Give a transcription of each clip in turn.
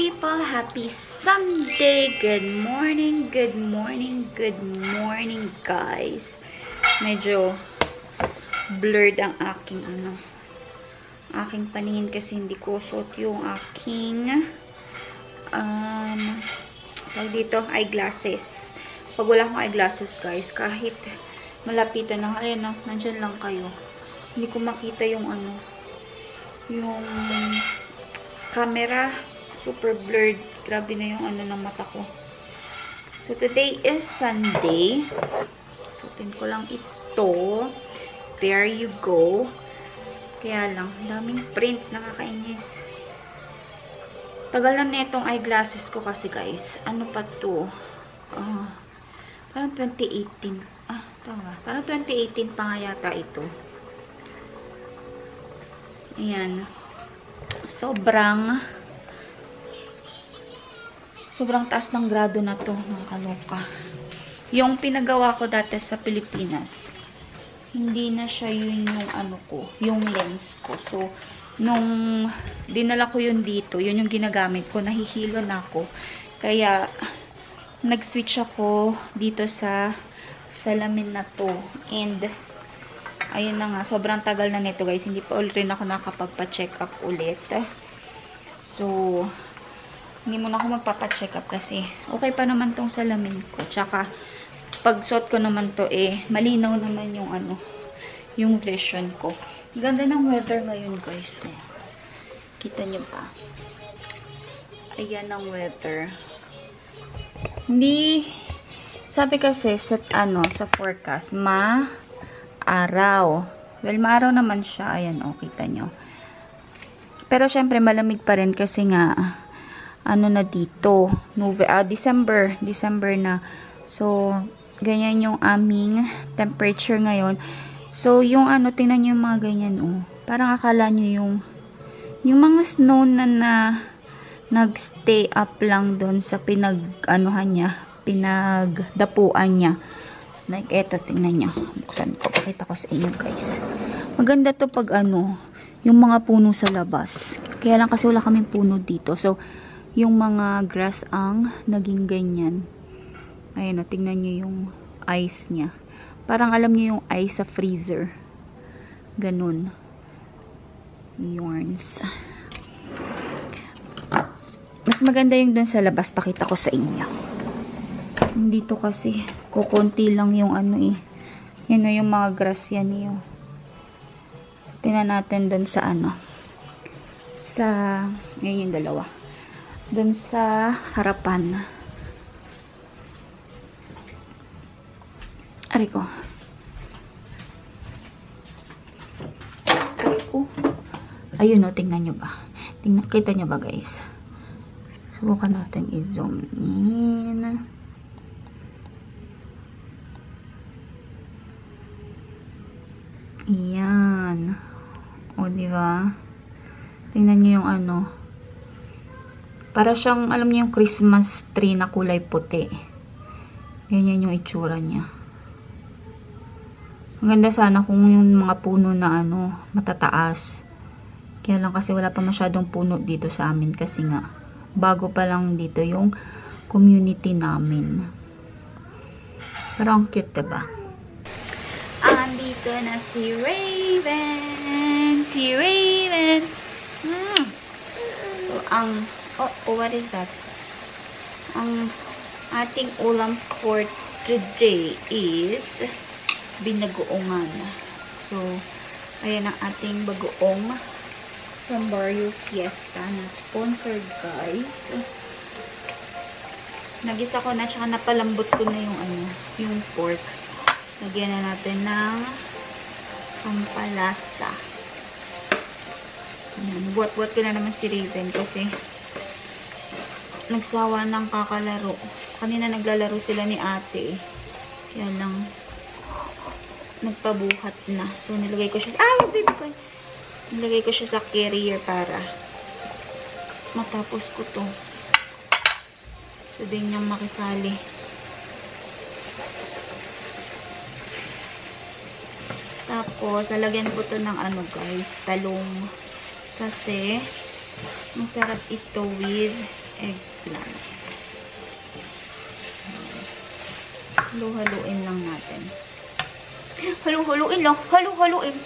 people! Happy Sunday! Good morning, good morning, good morning, guys. Medyo blurred ang aking aking paningin kasi hindi ko suot yung aking tawag dito, eyeglasses. Pag wala akong eyeglasses, guys, kahit malapitan na, ayan na, nandyan lang kayo. Hindi ko makita yung yung camera. Super blurred. Grabe na yung ng mata ko. So, today is Sunday. Suotin ko lang ito. There you go. Kaya lang, daming prints. Nakakainis. Tagal na itong eyeglasses ko kasi, guys. Ano pa to? Parang 2018. Tama. Parang 2018 pa nga yata ito. Ayan. Sobrang taas ng grado na to, mga kaloka. Yung pinagawa ko dati sa Pilipinas, hindi na siya yung yung lens ko. So, nung dinala ko yun dito, yun yung ginagamit ko, nahihilo na ako. Kaya, nag-switch ako dito sa salamin na to. And, ayun na nga, sobrang tagal na nito, guys. Hindi pa rin ako nakapagpa-check up ulit. So, hindi muna ako magpapa-check up kasi okay pa naman tong salamin ko. Tsaka, pag suot ko naman to, malinaw naman yung yung vision ko. Ganda ng weather ngayon, guys. So, kita nyo ba? Ayan ang weather. Hindi, sabi kasi sa forecast, araw. Well, maaraw naman siya. Ayan, kita nyo. Pero, syempre, malamig pa rin kasi nga, na dito. December na. So, ganyan yung aming temperature ngayon. So, yung tingnan nyo yung mga ganyan, Parang akala nyo yung mga snow na nag-stay up lang doon sa pinagdapuan niya. Like, eto, tingnan nyo. Buksan ko. Pakita ko sa inyo, guys. Maganda to pag yung mga puno sa labas. Kaya lang kasi wala kaming puno dito. So, yung mga grass ang naging ganyan. Ayan, tingnan nyo yung ice niya. Parang alam nyo yung ice sa freezer. Ganun. Yarns. Mas maganda yung dun sa labas. Pakita ko sa inyo. Dito kasi, kukunti lang yung Yan yung mga grass yan yung. So, tingnan natin dun sa yan yung dalawa. Dun sa harapan. Aray ko. Ayun, tingnan nyo ba? Kita nyo ba, guys? Subukan natin i-zoom in. Ayan. Diba? Tingnan nyo yung para siyang, alam niyo yung Christmas tree na kulay puti. Ganyan yung itsura niya. Ang ganda sana kung yung mga puno na matataas. Kaya lang kasi wala pa masyadong puno dito sa amin kasi nga bago pa lang dito yung community namin. Pero ang cute, diba? Andito na si Raven. Si Raven. So, what is that? Ang ating ulam for today is binagoongan. So, ayan ang ating bagoong from Barrio Fiesta. Not sponsored, guys. Nagisa ko na, tsaka napalambot ko na yung pork. Lagyan na natin ng pampalasa. Buat-buat ko na naman si Raven kasi nagsawa ng kakalaro. Kanina naglalaro sila ni ate. Kaya lang nagpabuhat na. So, nilagay ko siya baby ko. Nilagay ko siya sa carrier para matapos ko to. So, din niyang makisali. Tapos, lalagyan ko to ng guys, talong. Kasi, masarap ito with eggplant. Halu-haluin lang natin. Halu-haluin lang. Halu-haluin.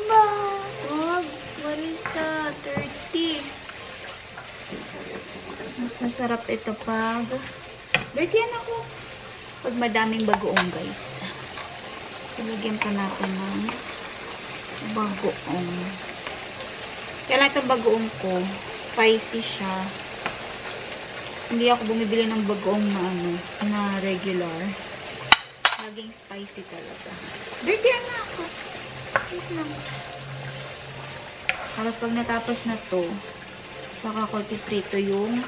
Ba? Wag. What is that? 30. Mas masarap ito pag dirty yan ako. Pag madaming bagoong, guys. Ilagyan pa natin ng bagoong. Kaya lang itong bagoong ko, spicy siya. Hindi ako bumibili ng bagoong na na regular. Laging spicy talaga. Dirty yan na ako. Wait lang. Tapos pag natapos na to, saka ko piprito yung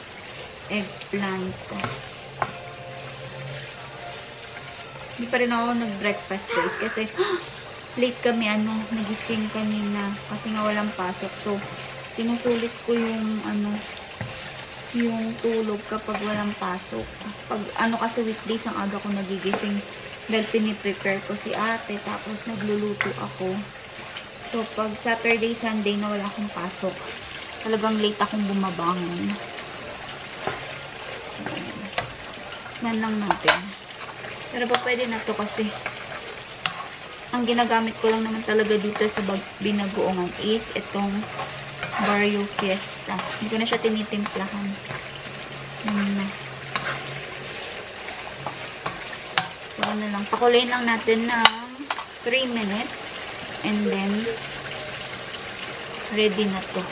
eggplant ko. Hindi pa rin ako nag-breakfast, guys. Kasi late kami, nagising kanina. Kasi nga walang pasok. So, tinutulit ko yung, yung tulog kapag walang pasok. Pag, kasi weekdays, ang aga ko nagigising. Dahil piniprepare ko si ate. Tapos, nagluluto ako. So, pag Saturday, Sunday na wala akong pasok, talagang late akong bumabangon. Yan lang natin. Pero pa pwede na to kasi ang ginagamit ko lang naman talaga dito sa binagoongan is itong Barrio Fiesta. Hindi ko na siya tinitimplahan. So, lang. Pakulayin lang natin ng 3 minutes and then ready na to.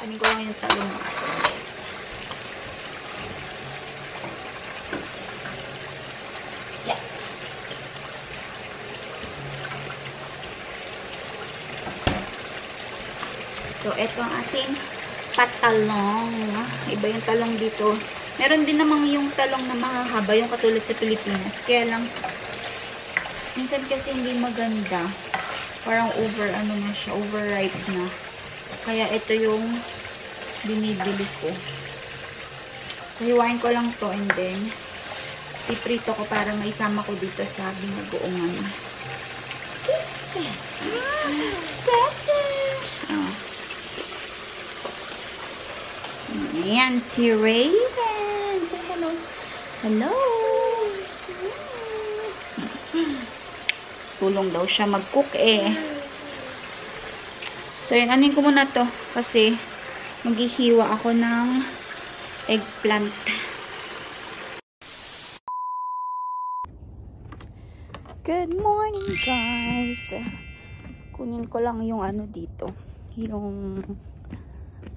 Kanin ko lang yung talong natin, guys. Yeah. So, ito ang ating patalong. Iba yung talong dito. Meron din namang yung talong na mahahaba, yung katulad sa Pilipinas. Kaya lang, minsan kasi hindi maganda. Parang na siya, overripe na. Kaya ito yung binibili ko. So, hiwain ko lang to and then piprito ko para maisama ko dito sa binagoongan. Kiss! Ayan, si Raven. Say hello. Hello! Tulong daw siya mag-cook eh. So, yun, anin ko muna to. Kasi, maghihiwa ako ng eggplant. Good morning, guys. Kunin ko lang yung dito. Yung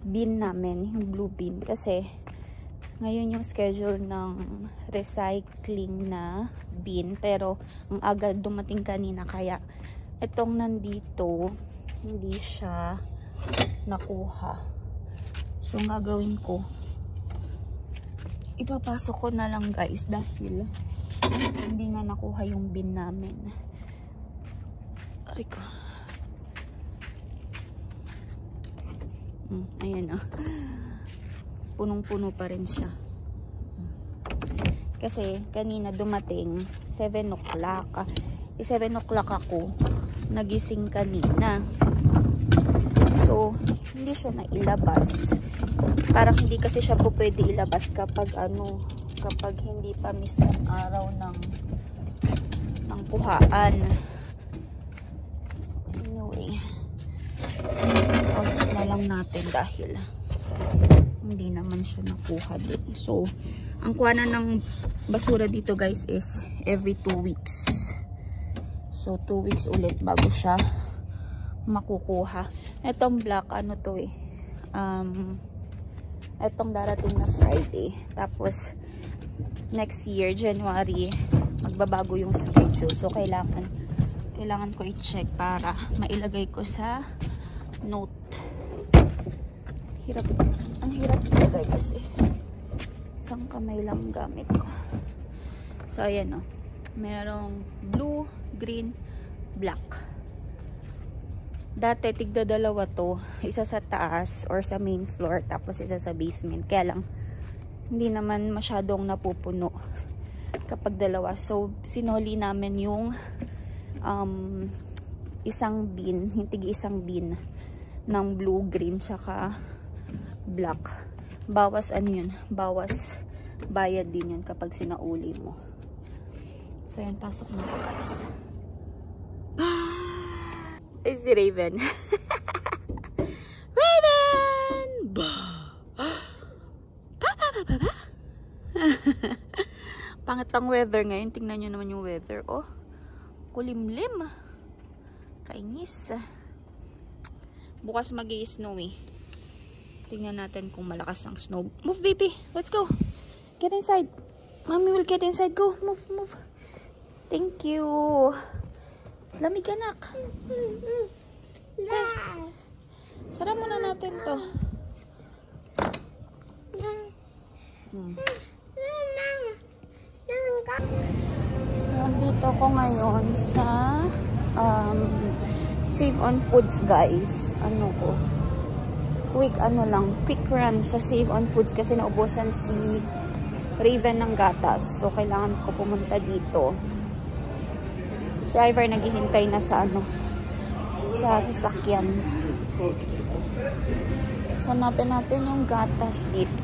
bean namin. Yung blue bean. Kasi, ngayon yung schedule ng recycling na bean. Pero, ang aga dumating kanina. Kaya, itong nandito, hindi siya nakuha. So, ang gagawin ko, ipapasok ko na lang, guys, dahil hindi nga nakuha yung bin namin. Aray ko. Ayan o. Punong-puno pa rin siya. Kasi, kanina dumating 7 o'clock. 7 o'clock ako nagising kanina. So, hindi siya nailabas. Parang hindi kasi siya po pwede ilabas kapag kapag hindi pa mismong araw ng kuhaan. So, anyway, pausit na lang natin dahil hindi naman siya nakuha din. So, ang kuhanan ng basura dito, guys, is every 2 weeks. So, 2 weeks ulit bago siya makukuha. Etong black, etong darating na Friday. Tapos, next year, January, magbabago yung schedule. So, kailangan ko i-check para mailagay ko sa note. Ang hirap ilagay kasi. Isang kamay lang gamit ko. So, ayan o. Merong blue, green, black. Dati, tigda dalawa to. Isa sa taas or sa main floor. Tapos, isa sa basement. Kaya lang, hindi naman masyadong napupuno kapag dalawa. So, sinoli namin yung isang bin, yung tigi isang bin ng blue, green, tsaka black. Bawas ano yun? Bawas bayad din yun kapag sinauli mo. So, yun. Pasok na ako, guys. Ay, si Raven. Raven! Pangit ang weather ngayon. Tingnan nyo naman yung weather. Oh, kulimlim. Kainis. Bukas mag-i-snowy. Tingnan natin kung malakas ang snow. Move, baby. Let's go. Get inside. Mommy will get inside. Go. Move, move. Thank you. Lamig, anak. Sara muna natin to. So, dito ko ngayon sa Save on Foods, guys. Ano ko? Quick run sa Save on Foods kasi naubusan si Raven ng gatas. So, kailangan ko pumunta dito. Si Ivar naghihintay na sa sa sasakyan. So, hanapin natin yung gatas dito.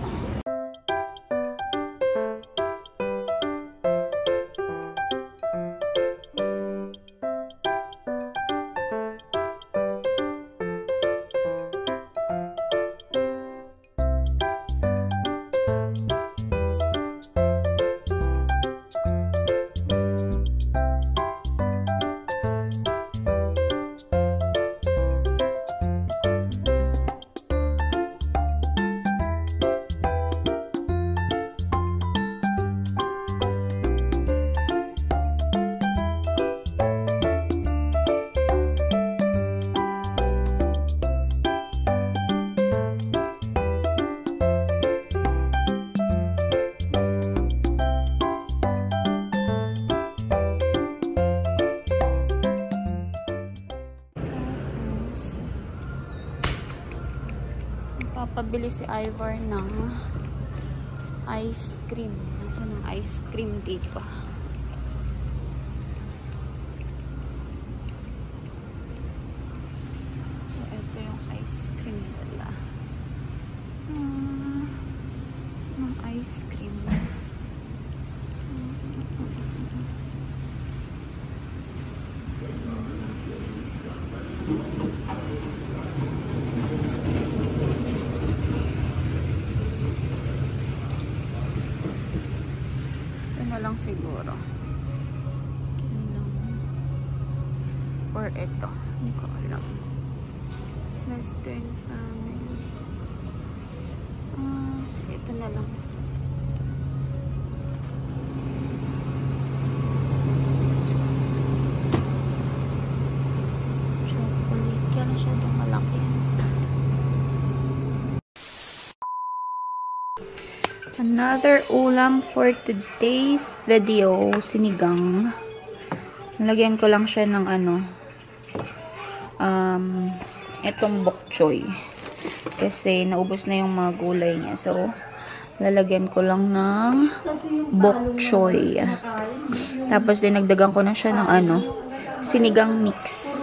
Papabili si Ivar ng ice cream. Nasaan ang ice cream dito? So, ito yung ice cream nila. Ang ice cream. Lang siguro. Or ito. Hindi ko alam. Western Family. Sige, ito na lang. Chocolate. Kaya na siya itong malaki. Another ulam for today's video, sinigang. Nalagyan ko lang siya ng itong bok choy. Kasi naubos na yung mga gulay niya. So, lalagyan ko lang ng bok choy. Tapos, dinagdagan ko na siya ng sinigang mix.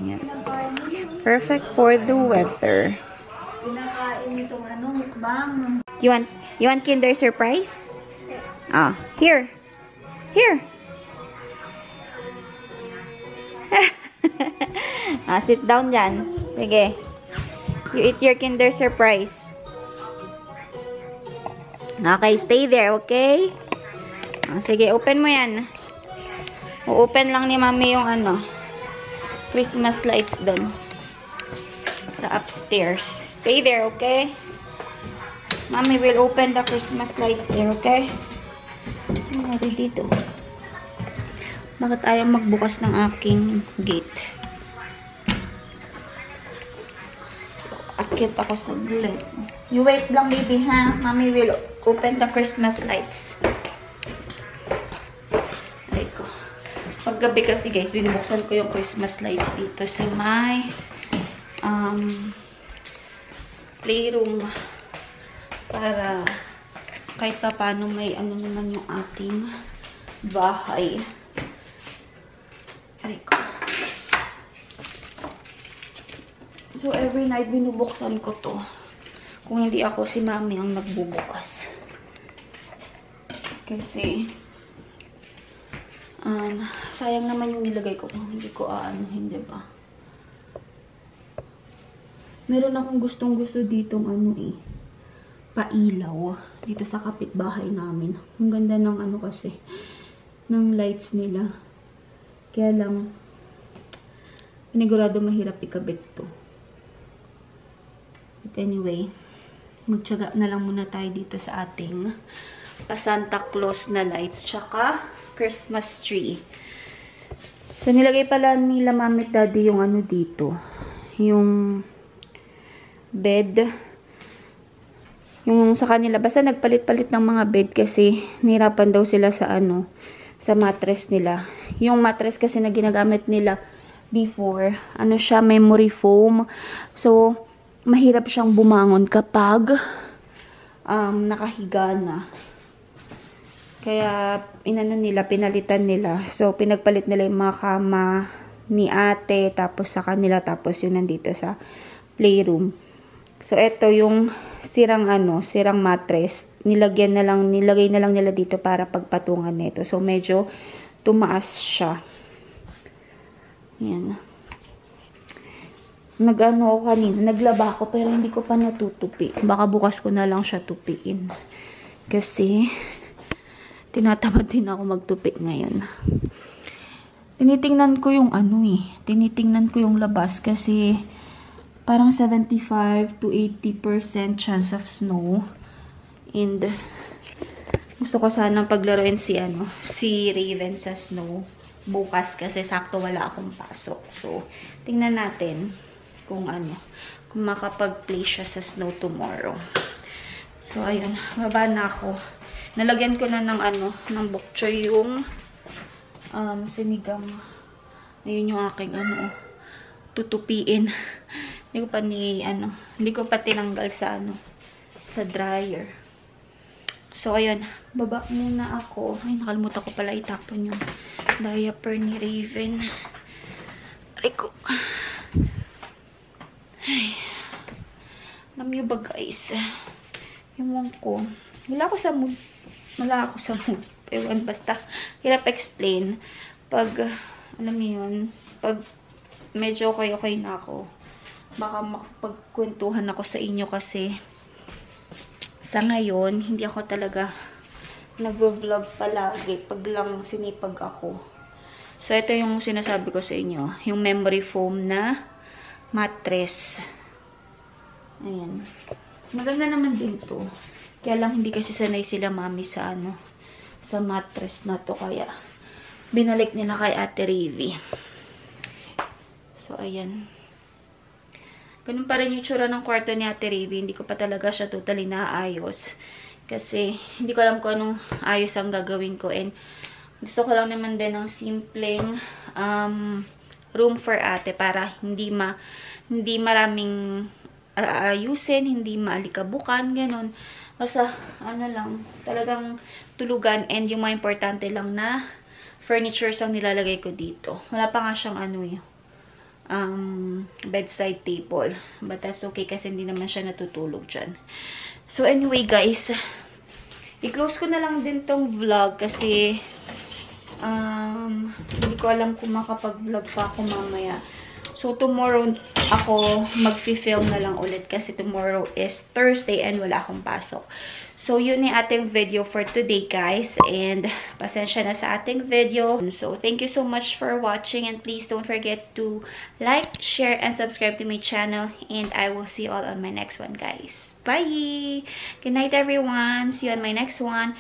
Ayan. Perfect for the weather. You want Kinder Surprise? Here. Sit down dyan. Sige. You eat your Kinder Surprise. Okay, stay there, okay? Sige, open mo yan. O-open lang ni Mami yung Christmas lights doon. Sa upstairs. Stay there, okay? Mommy will open the Christmas lights there, okay? Ano dito? Bakit ayaw magbukas ng aking gate? Akit ako sa gate. You wait lang, baby, ha? Mommy will open the Christmas lights. Aray ko. Paggabi kasi, guys, binubuksan ko yung Christmas lights dito sa my playroom para kahit pa paano may naman yung ating bahay. Aray ko. So, every night binubuksan ko to. Kung hindi ako, si Mami ang nagbubukas. Kasi, sayang naman yung nilagay ko kung hindi ko hindi ba? Meron akong gustong-gusto ditong pailaw. Dito sa kapitbahay namin. Ang ganda ng kasi, ng lights nila. Kaya lang, pinigurado mahirap ikabit to. But anyway, magtiyaga na lang muna tayo dito sa ating pa-Santa Claus na lights. Tsaka, Christmas tree. So, nilagay pala nila Mami at Daddy yung dito. Yung bed. Yung sa kanila. Basta nagpalit-palit ng mga bed kasi nahirapan daw sila sa sa mattress nila. Yung mattress kasi na ginagamit nila before, siya, memory foam. So, mahirap siyang bumangon kapag nakahiga na. Kaya, pinalitan nila. So, pinagpalit nila yung mga kama ni ate, tapos sa kanila, tapos yun nandito sa playroom. So, ito yung sirang mattress. Nilagay na lang nila dito para pagpatungan nito. So, medyo tumaas siya. Yan. Ako kanina, naglaba ako pero hindi ko pa natutupi. Baka bukas ko na lang siya tupiin. Kasi, tinatamad din ako magtupi ngayon. Tinitingnan ko yung tinitingnan ko yung labas kasi parang 75 to 80% chance of snow. And gusto ko sanang paglaruin si Raven sa snow bukas kasi sakto wala akong pasok. So, tingnan natin kung kung makapag-play siya sa snow tomorrow. So, ayun, baba na ako. Nalagyan ko na ng ng bok choy yung sinigang. Ayun yung aking tutupiin. Hindi ko pa tinanggal sa sa dryer. So, ayun, baba muna ako. Ay, nakalimutan ko pala itapon yung diaper ni Raven. Ay ko. Ay. Alam niyo ba, guys? Yung ko. Wala ako sa mood. Ewan, basta. Hirap explain. Pag, alam niyo yun, pag medyo okay na ako, baka makapagkwentuhan ako sa inyo kasi sa ngayon, hindi ako talaga nag-vlog palagi pag lang sinipag ako. So, ito yung sinasabi ko sa inyo. Yung memory foam na mattress. Ayan. Maganda naman din to. Kaya lang hindi kasi sanay sila Mami sa sa mattress na to. Kaya binalik nila kay Ate Ravi. So, ayan. Ganun pa rin yung tsura ng kwarto ni Ate Ravi. Hindi ko pa talaga siya totally naayos. Kasi, hindi ko alam kung anong ayos ang gagawin ko. And, gusto ko lang naman din ng simpleng room for ate para hindi maraming ayusin, hindi maalikabukan, ganun. Basta, lang, talagang tulugan and yung mga importante lang na furnitures ang nilalagay ko dito. Wala pa nga siyang bedside table. But that's okay kasi hindi naman siya natutulog dyan. So anyway guys, i-close ko na lang din tong vlog kasi hindi ko alam kung makapag-vlog pa ako mamaya. So tomorrow ako mag-film na lang ulit kasi tomorrow is Thursday and wala akong pasok. So, yun yung ating video for today, guys. And, pasensya na sa ating video. So, thank you so much for watching. And please don't forget to like, share, and subscribe to my channel. And I will see you all on my next one, guys. Bye! Good night, everyone. See you on my next one.